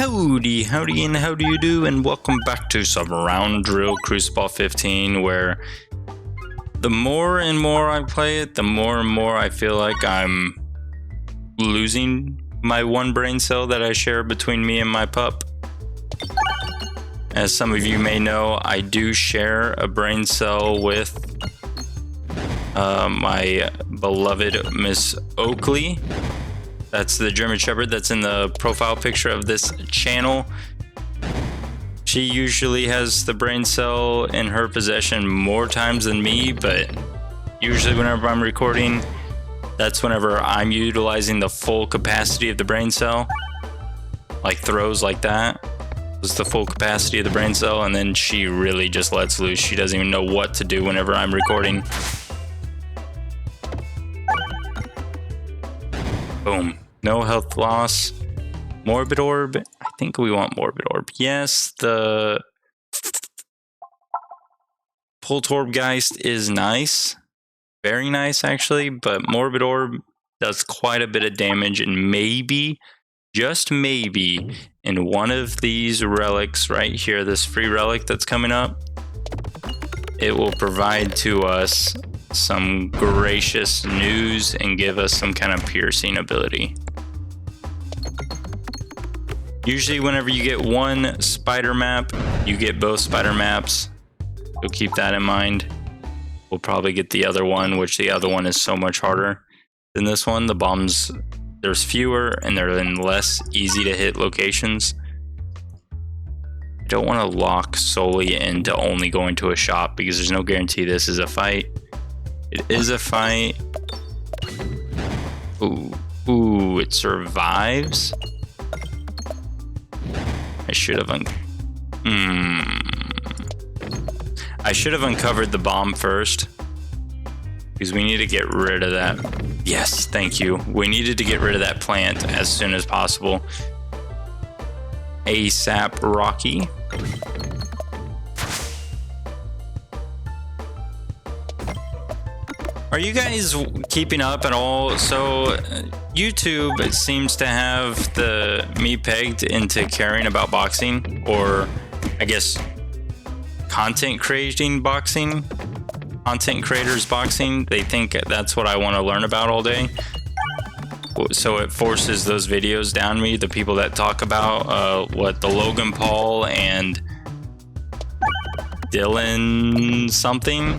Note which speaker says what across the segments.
Speaker 1: Howdy, howdy, and how do you do? And welcome back to some Roundrel Crucible 15, where the more and more I play it, the more and more I feel like I'm losing my one brain cell that I share between me and my pup. As some of you may know, I do share a brain cell with my beloved Miss Oakley. That's the German Shepherd that's in the profile picture of this channel. She usually has the brain cell in her possession more times than me, but usually whenever I'm recording, that's whenever I'm utilizing the full capacity of the brain cell. Like throws like that was the full capacity of the brain cell, and then she really just lets loose. She doesn't even know what to do whenever I'm recording. Boom. No health loss. Morbid orb. I think we want morbid orb. Yes, the Poltergeist is nice. Very nice, actually. But morbid orb does quite a bit of damage. And maybe, just maybe, in one of these relics right here, this free relic that's coming up, it will provide to us some gracious news and give us some kind of piercing ability. Usually whenever you get one spider map, you get both spider maps. So keep that in mind. We'll probably get the other one, which the other one is so much harder than this one. The bombs, there's fewer and they're in less easy to hit locations. I don't want to lock solely into only going to a shop because there's no guarantee this is a fight. It is a fight. Ooh, it survives. I should have I should have uncovered the bomb first, because we need to get rid of that. Yes, thank you. We needed to get rid of that plant as soon as possible. ASAP Rocky. Are you guys keeping up at all? So YouTube seems to have me pegged into caring about boxing, or I guess content creating boxing, content creators boxing. They think that's what I want to learn about all day. So it forces those videos down me, the people that talk about the Logan Paul and Dylan something.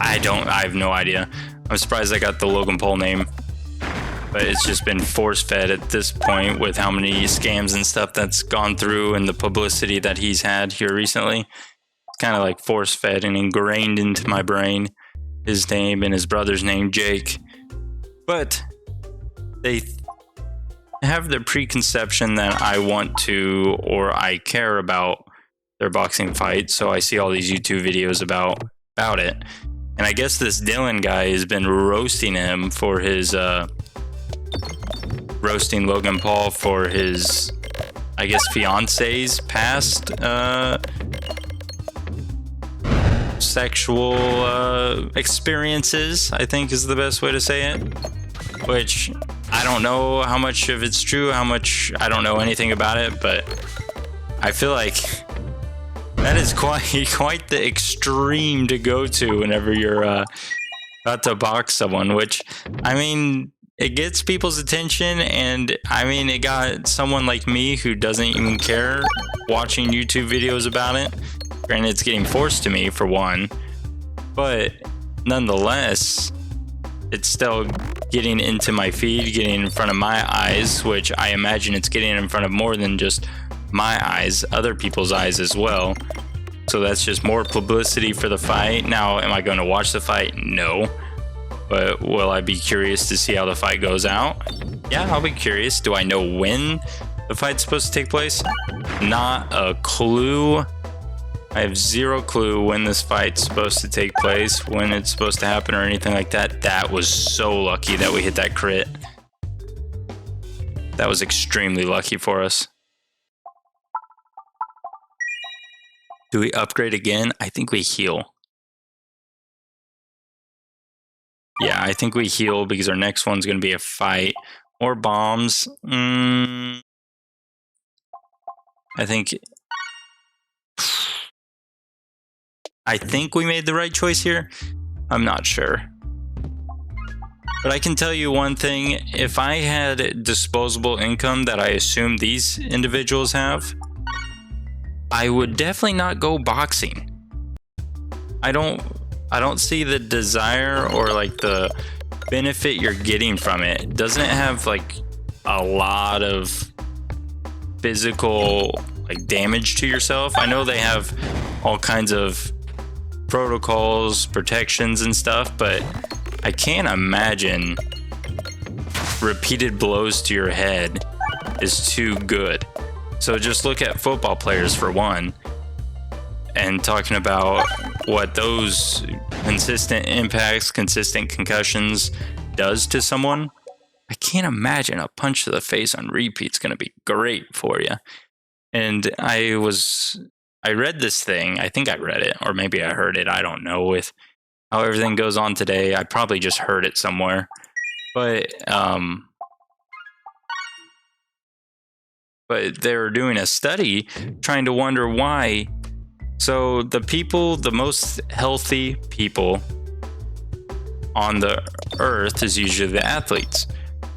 Speaker 1: I have no idea. I'm surprised I got the Logan Paul name, but it's just been force fed at this point with how many scams and stuff that's gone through and the publicity that he's had here recently. It's kind of like force fed and ingrained into my brain, his name and his brother's name, Jake. But they have the preconception that I want to, or I care about their boxing fight. So I see all these YouTube videos about it. And I guess this Dylan guy has been roasting him for his, roasting Logan Paul for his, I guess, fiance's past, sexual, experiences, I think is the best way to say it. Which, I don't know how much of it's true, how much, I don't know anything about it, but I feel like that is quite the extreme to go to whenever you're about to box someone, which, I mean, it gets people's attention, and I mean, it got someone like me who doesn't even care watching YouTube videos about it. Granted, it's getting forced to me for one, but nonetheless, it's still getting into my feed, getting in front of my eyes, which I imagine it's getting in front of more than just my eyes, other people's eyes as well. So that's just more publicity for the fight. Now, am I going to watch the fight? No. But will I be curious to see how the fight goes out? Yeah, I'll be curious. Do I know when the fight's supposed to take place? Not a clue. I have zero clue when this fight's supposed to take place, when it's supposed to happen, or anything like that. That was so lucky that we hit that crit. That was extremely lucky for us. Do we upgrade again? I think we heal. Yeah, I think we heal because our next one's going to be a fight. More bombs. I think we made the right choice here. I'm not sure. But I can tell you one thing, if I had disposable income that I assume these individuals have, I would definitely not go boxing. I don't see the desire or like the benefit you're getting from it. Doesn't it have like a lot of physical like damage to yourself? I know they have all kinds of protocols, protections and stuff, but I can't imagine repeated blows to your head is too good. So just look at football players for one, and talking about what those consistent impacts, consistent concussions does to someone. I can't imagine a punch to the face on repeat's going to be great for you. And I read this thing, I think I read it, or maybe I heard it, I don't know, with how everything goes on today. I probably just heard it somewhere. But they're doing a study trying to wonder why. So the most healthy people on the earth is usually the athletes.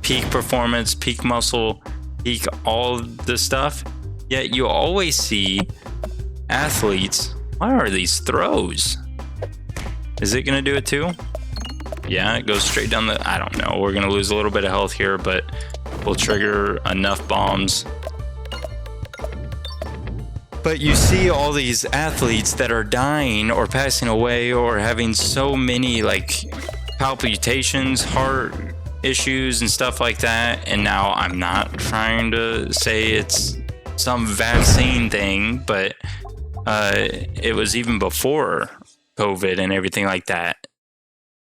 Speaker 1: Peak performance, peak muscle, peak all the stuff. Yet you always see athletes. What are these throws? Is it going to do it too? Yeah, it goes straight down the... I don't know. We're going to lose a little bit of health here, but we'll trigger enough bombs. But you see all these athletes that are dying or passing away or having so many like palpitations, heart issues and stuff like that. And now I'm not trying to say it's some vaccine thing, but it was even before COVID and everything like that.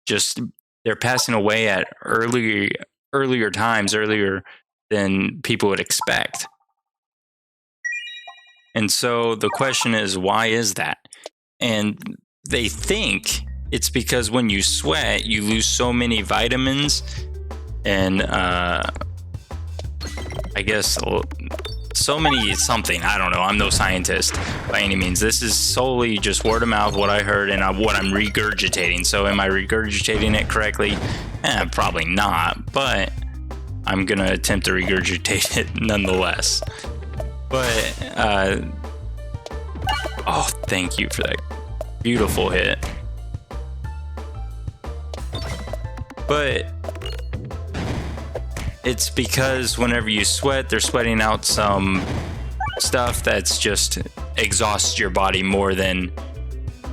Speaker 1: Just they're passing away at earlier times, earlier than people would expect. And so the question is, why is that? And they think it's because when you sweat, you lose so many vitamins and I guess so many something. I don't know. I'm no scientist by any means. This is solely just word of mouth, what I heard and what I'm regurgitating. So am I regurgitating it correctly? Probably not, but I'm going to attempt to regurgitate it nonetheless. But, oh, thank you for that beautiful hit. But it's because whenever you sweat, they're sweating out some stuff that's just exhausts your body more than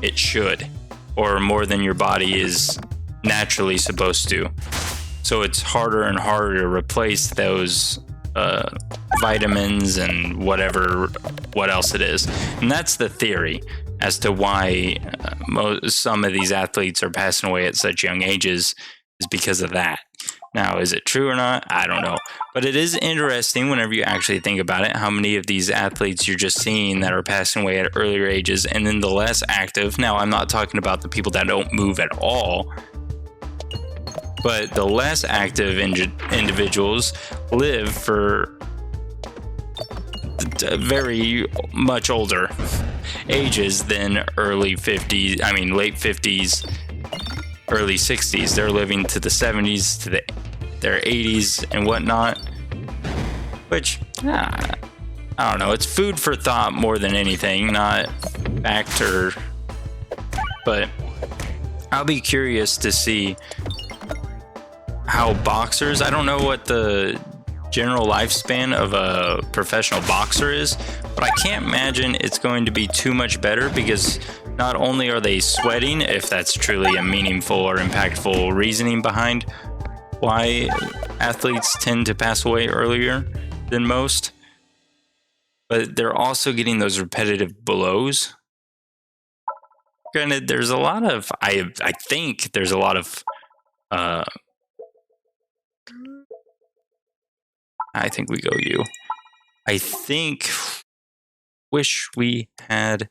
Speaker 1: it should, or more than your body is naturally supposed to. So it's harder and harder to replace those vitamins and what else it is. And that's the theory as to why some of these athletes are passing away at such young ages, is because of that. Now, is it true or not? I don't know. But it is interesting whenever you actually think about it, how many of these athletes you're just seeing that are passing away at earlier ages, and then the less active. Now, I'm not talking about the people that don't move at all, but the less active individuals live for very much older ages than late 50s, early 60s. They're living to the 70s, to their 80s and whatnot, which I don't know. It's food for thought more than anything, not fact but I'll be curious to see how boxers, I don't know what the general lifespan of a professional boxer is, but I can't imagine it's going to be too much better, because not only are they sweating, if that's truly a meaningful or impactful reasoning behind why athletes tend to pass away earlier than most, but they're also getting those repetitive blows. Granted, there's a lot of, I think there's a lot of, I think we go you. I think, wish we had,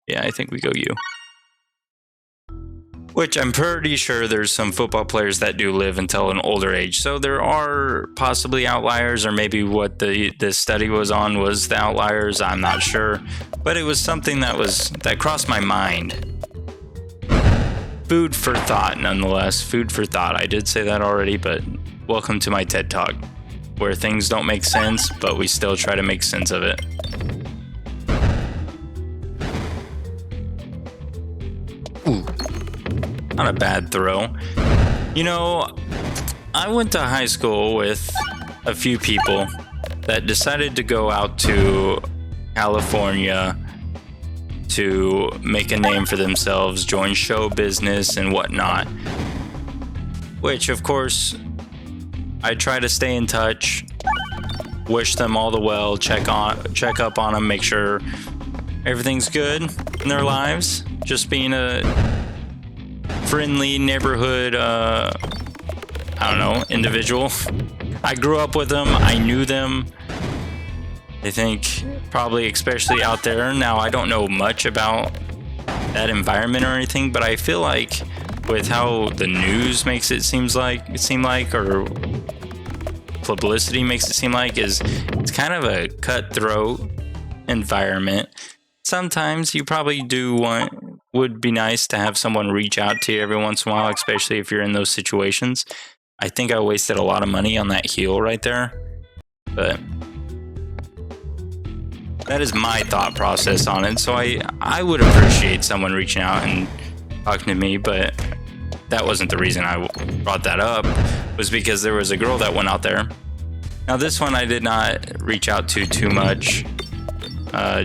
Speaker 1: yeah, I think we go you. Which I'm pretty sure there's some football players that do live until an older age. So there are possibly outliers, or maybe what this study was on was the outliers. I'm not sure, but it was something that crossed my mind. Food for thought, nonetheless. Food for thought. I did say that already, but welcome to my TED Talk, where things don't make sense, but we still try to make sense of it. Ooh. Not a bad throw. You know, I went to high school with a few people that decided to go out to California to make a name for themselves, join show business and whatnot. Which, of course, I try to stay in touch, wish them all the well, check up on them, make sure everything's good in their lives. Just being a friendly neighborhood, individual. I grew up with them. I knew them. I think probably especially out there. Now, I don't know much about that environment or anything, but I feel like with how the news makes it seem like, or publicity makes it seem like, it's kind of a cutthroat environment. Sometimes you probably would be nice to have someone reach out to you every once in a while, especially if you're in those situations. I think I wasted a lot of money on that heel right there, but that is my thought process on it. So I would appreciate someone reaching out and talking to me, but that wasn't the reason I brought that up. It was because there was a girl that went out there. Now, this one I did not reach out to too much.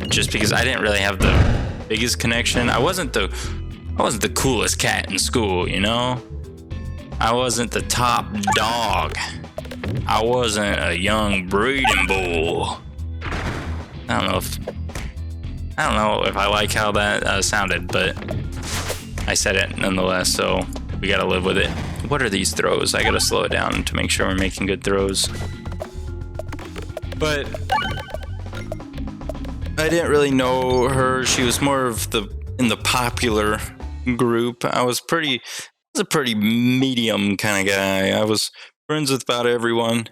Speaker 1: Just because I didn't really have the biggest connection. I wasn't the coolest cat in school, you know? I wasn't the top dog. I wasn't a young breeding bull. I don't know if I like how that sounded, but I said it nonetheless, so we gotta live with it. What are these throws? I gotta slow it down to make sure we're making good throws. But I didn't really know her. She was more of in the popular group. I was a pretty medium kind of guy. I was friends with about everyone,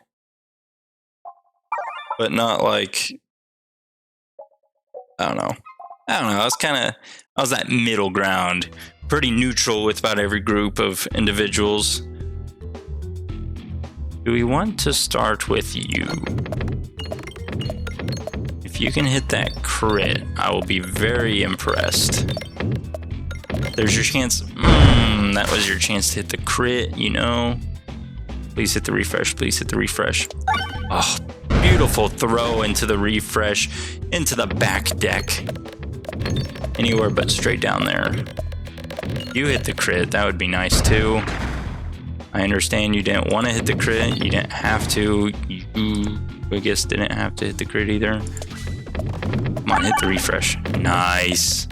Speaker 1: but not like, I don't know. I was that middle ground, pretty neutral with about every group of individuals. Do we want to start with you? If you can hit that crit, I will be very impressed. There's your chance. That was your chance to hit the crit, you know. Please hit the refresh. Please hit the refresh. Oh, beautiful throw into the refresh, into the back deck. Anywhere but straight down there. You hit the crit. That would be nice too. I understand you didn't want to hit the crit. You didn't have to. You, I guess, didn't have to hit the crit either. Come on, hit the refresh. Nice.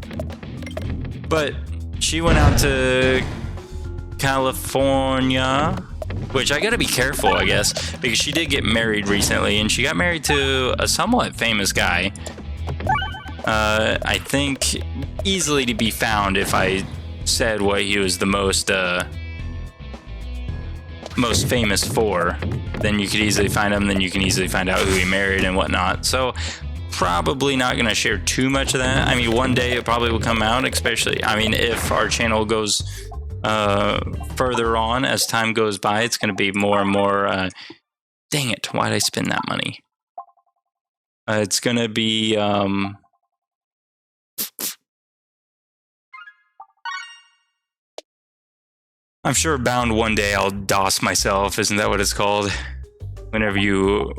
Speaker 1: But she went out to California, which I gotta be careful, I guess, because she did get married recently, and she got married to a somewhat famous guy. I think easily to be found if I said what he was the most famous for. Then you could easily find him, then you can easily find out who he married and whatnot. So probably not going to share too much of that. I mean, one day it probably will come out, especially, I mean, if our channel goes further on as time goes by, it's going to be more and more, dang it, why'd I spend that money? It's going to be, I'm sure bound one day I'll DOS myself, isn't that what it's called? Whenever you,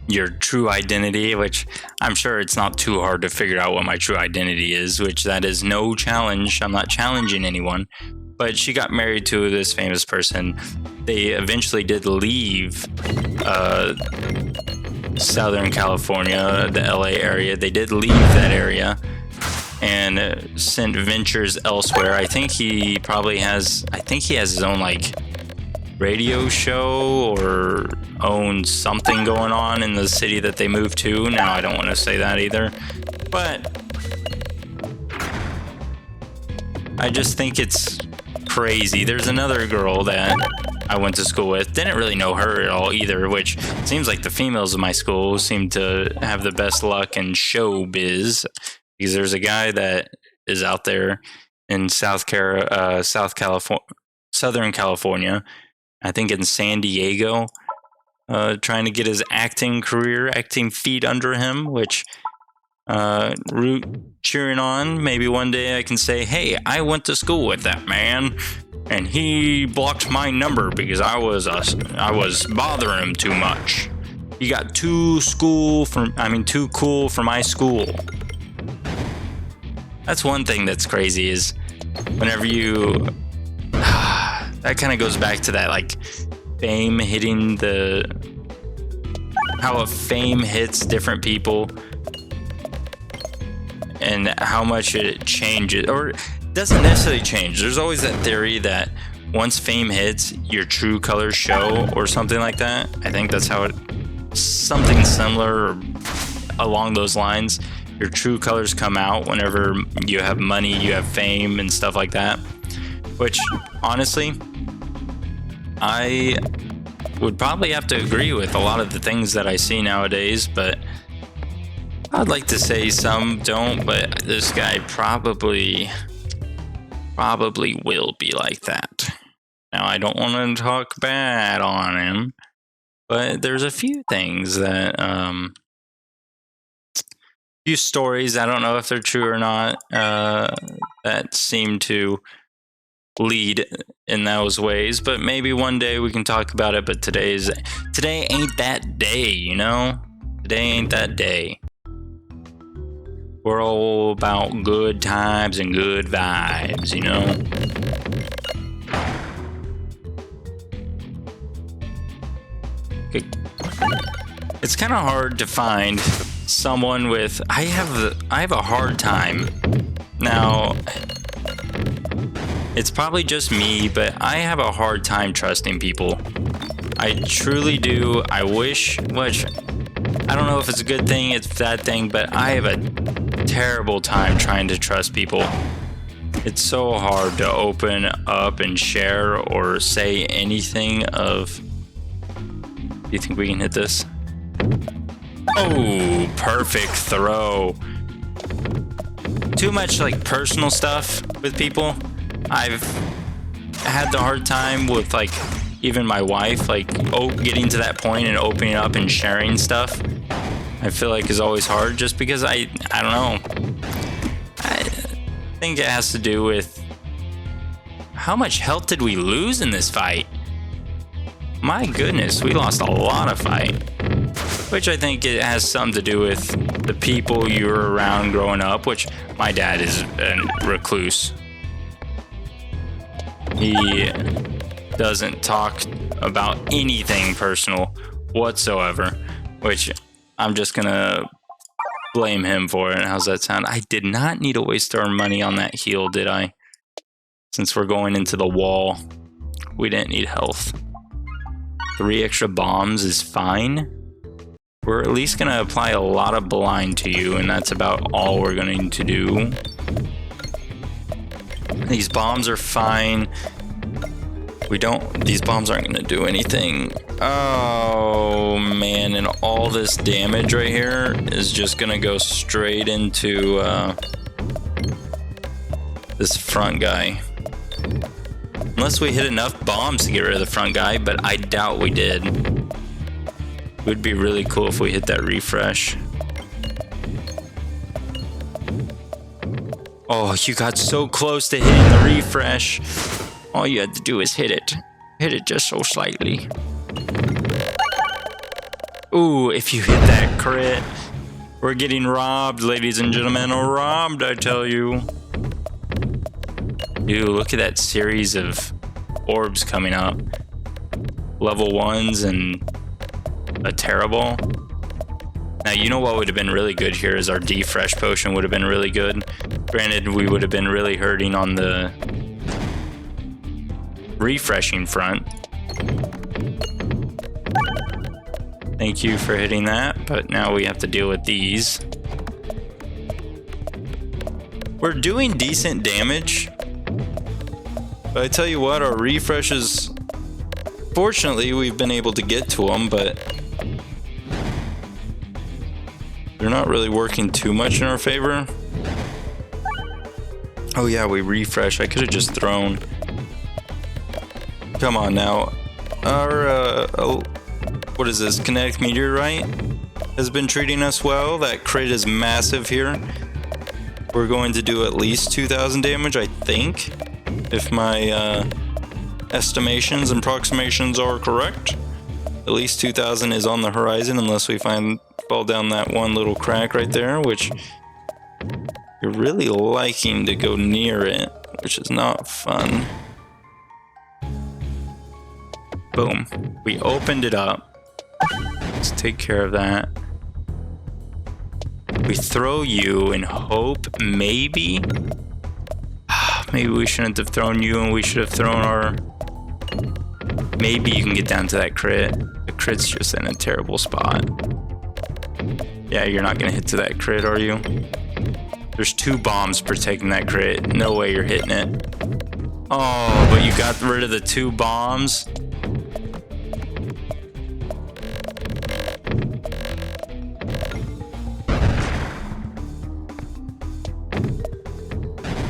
Speaker 1: your true identity, which I'm sure it's not too hard to figure out what my true identity is, which that is no challenge. I'm not challenging anyone. But she got married to this famous person. They eventually did leave Southern California, the LA area. They did leave that area and sent ventures elsewhere. I think he has his own like radio show or owns something going on in the city that they moved to. Now, I don't want to say that either, but I just think it's crazy. There's another girl that I went to school with. Didn't really know her at all either, which seems like the females of my school seem to have the best luck in showbiz. Because there's a guy that is out there in Southern California, I think in San Diego, trying to get his acting feet under him, which cheering on. Maybe one day I can say, hey, I went to school with that man, and he blocked my number because I was bothering him too much. He got too cool for my school. That's one thing that's crazy is whenever you that kind of goes back to that like fame hitting how a fame hits different people and how much it changes or doesn't necessarily change. There's always that theory that once fame hits, your true colors show or something like that. I think that's how something similar or along those lines. Your true colors come out whenever you have money, you have fame and stuff like that. Which, honestly, I would probably have to agree with a lot of the things that I see nowadays, but I'd like to say some don't, but this guy probably will be like that. Now, I don't want to talk bad on him, but there's a few things that, few stories, I don't know if they're true or not, that seem to lead in those ways, but maybe one day we can talk about it. But today ain't that day, you know? Today ain't that day. We're all about good times and good vibes, you know? It's kind of hard to find someone with I have a hard time. Now, it's probably just me, but I have a hard time trusting people. I truly do. I wish, which I don't know if it's a good thing, it's a bad thing, but I have a terrible time trying to trust people. It's so hard to open up and share or say anything of. Do you think we can hit this? Oh, perfect throw. Too much like personal stuff with people. I've had the hard time with like even my wife, like getting to that point and opening up and sharing stuff. I feel like is always hard just because I don't know. I think it has to do with how much health did we lose in this fight? My goodness, we lost a lot of fight. Which I think it has something to do with the people you were around growing up, which my dad is a recluse. He doesn't talk about anything personal whatsoever, which I'm just gonna blame him for it. How's that sound? I did not need to waste our money on that heal, did I? Since we're going into the wall, we didn't need health. 3 extra bombs is fine. We're at least going to apply a lot of blind to you, and that's about all we're going to do. These bombs are fine. These bombs aren't going to do anything. Oh, man, and all this damage right here is just going to go straight into this front guy. Unless we hit enough bombs to get rid of the front guy, but I doubt we did. It would be really cool if we hit that refresh. Oh, you got so close to hitting the refresh. All you had to do is hit it. Hit it just so slightly. Ooh, if you hit that crit, we're getting robbed, ladies and gentlemen. Robbed, I tell you. Dude, look at that series of orbs coming up. Level 1s and a terrible. Now, you know what would have been really good here is our D-Fresh potion would have been really good. Granted, we would have been really hurting on the refreshing front. Thank you for hitting that, but now we have to deal with these. We're doing decent damage, But I tell you what, our refreshes, fortunately, we've been able to get to them, but they're not really working too much in our favor. Oh yeah, we refresh. I could have just thrown. Come on now. Our, what is this? Kinetic Meteorite has been treating us well. That crit is massive here. We're going to do at least 2,000 damage, I think, if my estimations and approximations are correct. At least 2,000 is on the horizon, unless we fall down that one little crack right there, which you're really liking to go near it, which is not fun. Boom. We opened it up. Let's take care of that. We throw you and hope maybe... Maybe we shouldn't have thrown you and we should have thrown our... Maybe you can get down to that crit. The crit's just in a terrible spot. Yeah, you're not gonna hit to that crit, are you? There's 2 bombs protecting that crit. No way you're hitting it. Oh, but you got rid of the 2 bombs?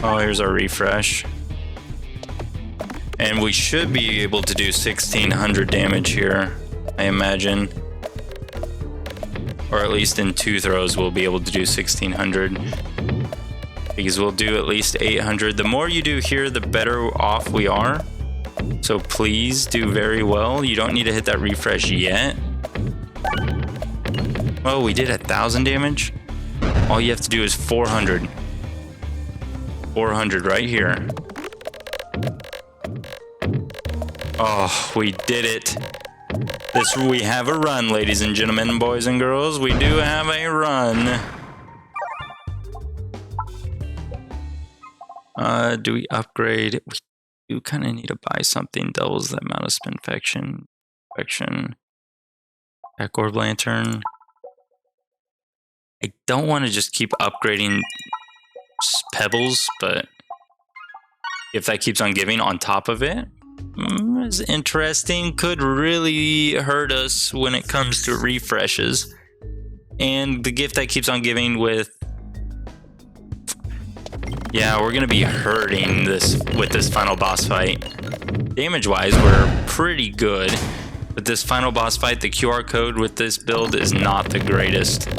Speaker 1: Oh, here's our refresh. And we should be able to do 1,600 damage here, I imagine. Or at least in 2 throws we'll be able to do 1,600. Because we'll do at least 800. The more you do here, the better off we are. So please do very well. You don't need to hit that refresh yet. Oh, we did 1,000 damage? All you have to do is 400. 400 right here. Oh, we did it. We have a run, ladies and gentlemen, boys and girls. We do have a run. Do we upgrade? We do kind of need to buy something. Doubles the amount of spinfection. Back orb lantern. I don't want to just keep upgrading pebbles, but if that keeps on giving on top of it, is interesting. Could really hurt us when it comes to refreshes. And the gift that keeps on giving with, yeah, we're gonna be hurting this with this final boss fight. Damage wise, we're pretty good, but this final boss fight, the QR code with this build is not the greatest.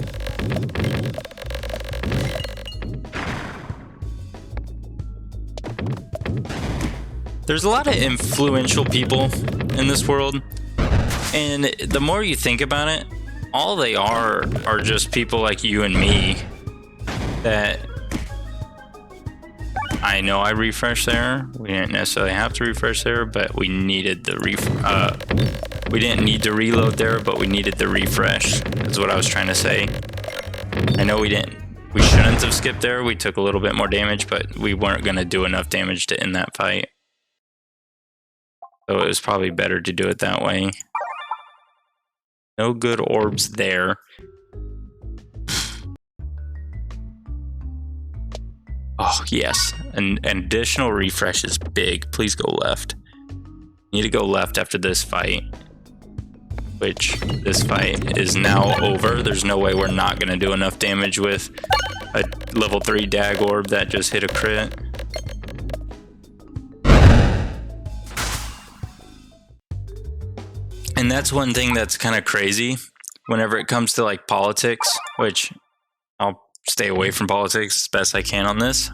Speaker 1: There's a lot of influential people in this world, and the more you think about it, all they are just people like you and me that... I know I refreshed there. We didn't necessarily have to refresh there, but we needed the we didn't need to reload there, but we needed the refresh, is what I was trying to say. I know we shouldn't have skipped there. We took a little bit more damage, but we weren't going to do enough damage to end that fight. So it was probably better to do it that way. No good orbs there. Oh, yes. An additional refresh is big. Please go left. Need to go left after this fight. Which, this fight is now over. There's no way we're not going to do enough damage with a level 3 dag orb that just hit a crit. And that's one thing that's kind of crazy whenever it comes to like politics, which I'll stay away from politics as best I can on this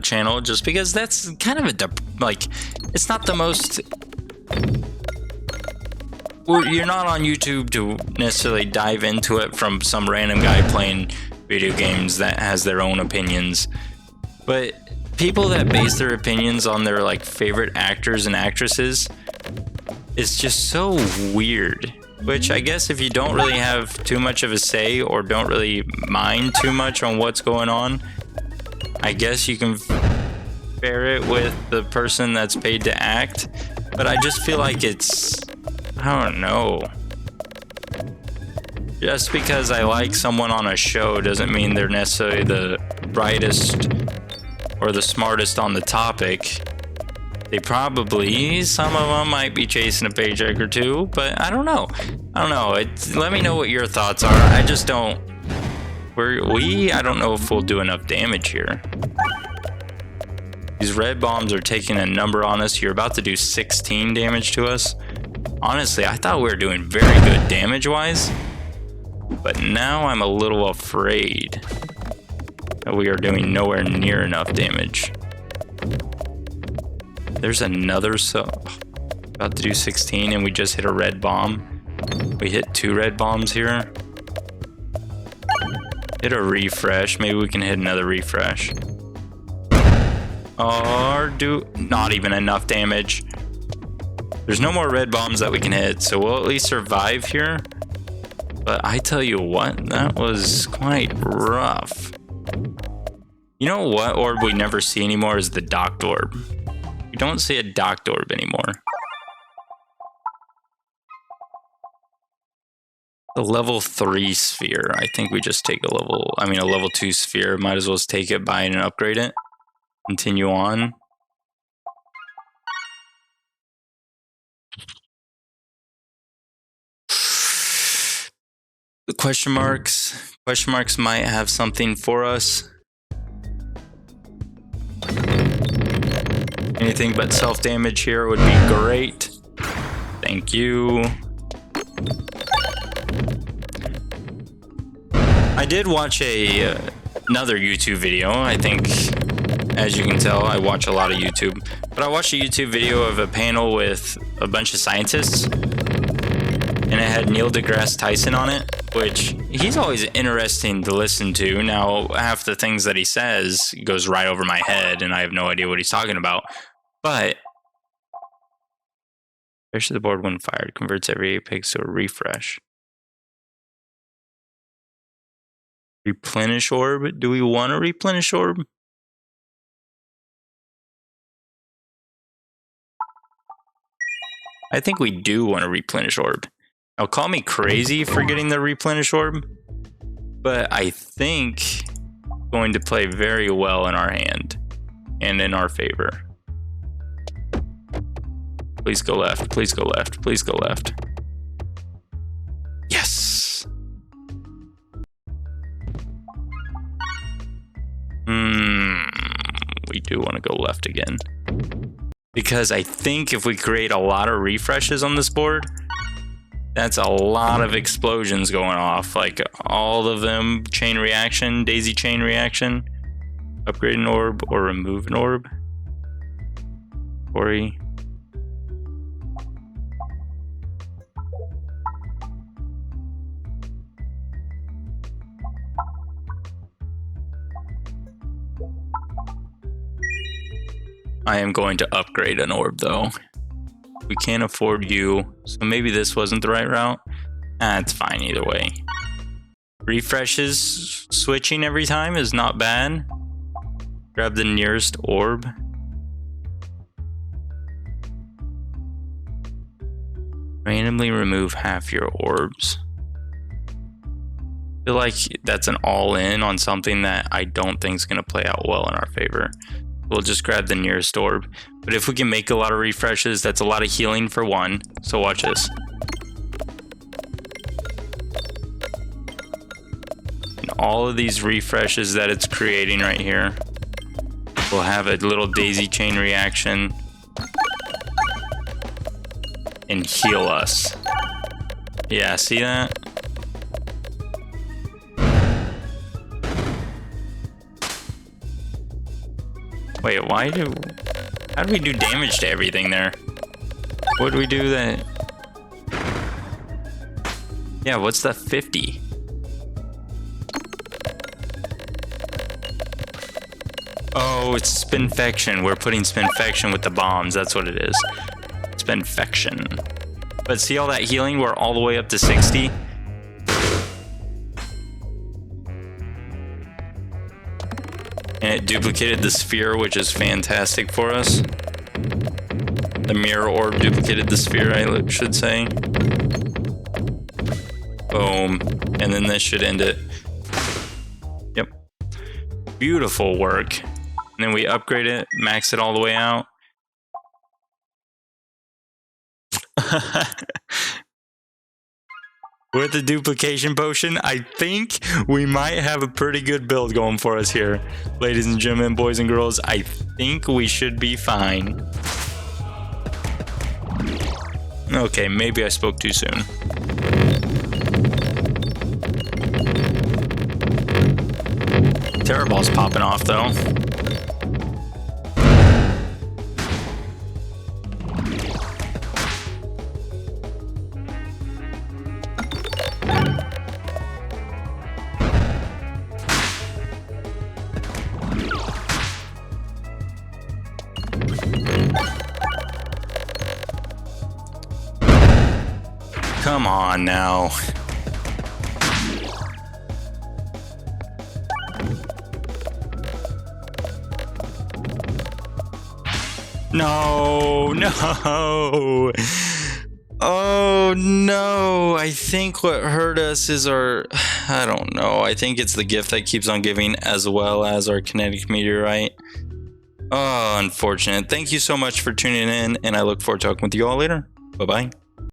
Speaker 1: channel, just because that's kind of it's not the most... You're not on YouTube to necessarily dive into it from some random guy playing video games that has their own opinions. But people that base their opinions on their like favorite actors and actresses, it's just so weird. Which I guess if you don't really have too much of a say or don't really mind too much on what's going on, I guess you can bear it with the person that's paid to act. But I just feel like it's... I don't know. Just because I like someone on a show doesn't mean they're necessarily the brightest or the smartest on the topic. They probably, some of them might be chasing a paycheck or two, but I don't know. Let me know what your thoughts are. I just don't. I don't know if we'll do enough damage here. These red bombs are taking a number on us. You're about to do 16 damage to us. Honestly, I thought we were doing very good damage-wise, but now I'm a little afraid that we are doing nowhere near enough damage. There's another, about to do 16, and we just hit a red bomb. We hit 2 red bombs here. Hit a refresh. Maybe we can hit another refresh. Or not even enough damage. There's no more red bombs that we can hit, so we'll at least survive here. But I tell you what, that was quite rough. You know what orb we never see anymore is the docked orb. We don't see a docked orb anymore. The level 3 sphere. I think we just take a level 2 sphere. Might as well just take it, buy it, and upgrade it. Continue on. The question marks might have something for us. Anything but self-damage here would be great. Thank you. I did watch another YouTube video. I think, as you can tell, I watch a lot of YouTube. But I watched a YouTube video of a panel with a bunch of scientists. And it had Neil deGrasse Tyson on it, which he's always interesting to listen to. Now, half the things that he says goes right over my head, and I have no idea what he's talking about. But refresh the board when fired. Converts every apex to a refresh. Replenish orb. Do we want to replenish orb? I think we do want to replenish orb. Now, call me crazy for getting the replenish orb, but I think it's going to play very well in our hand and in our favor. Please go left. Please go left. Please go left. Yes. We do want to go left again. Because I think if we create a lot of refreshes on this board, that's a lot of explosions going off. Like all of them, chain reaction, daisy chain reaction, upgrade an orb or remove an orb. Corey. I am going to upgrade an orb though. We can't afford you, so maybe this wasn't the right route. It's fine either way. Refreshes, switching every time is not bad. Grab the nearest orb. Randomly remove half your orbs. I feel like that's an all-in on something that I don't think is going to play out well in our favor. We'll just grab the nearest orb. But if we can make a lot of refreshes, that's a lot of healing for one. So watch this. And all of these refreshes that it's creating right here will have a little daisy chain reaction and heal us. Yeah, see that? Wait, how do we do damage to everything there? What do we do that? Yeah, what's the 50? Oh, it's Spinfection. We're putting Spinfection with the bombs. That's what it is. Spinfection. But see all that healing? We're all the way up to 60. And it duplicated the sphere, which is fantastic for us. The mirror orb duplicated the sphere, I should say. Boom. And then this should end it. Yep. Beautiful work. And then we upgrade it, max it all the way out. With the duplication potion, I think we might have a pretty good build going for us here. Ladies and gentlemen, boys and girls, I think we should be fine. Okay, maybe I spoke too soon. Terror Ball's popping off though. Come on now. No, no. Oh no. I think what hurt us is our, I don't know. I think it's the gift that keeps on giving as well as our kinetic meteorite. Oh, unfortunate. Thank you so much for tuning in, and I look forward to talking with you all later. Bye-bye.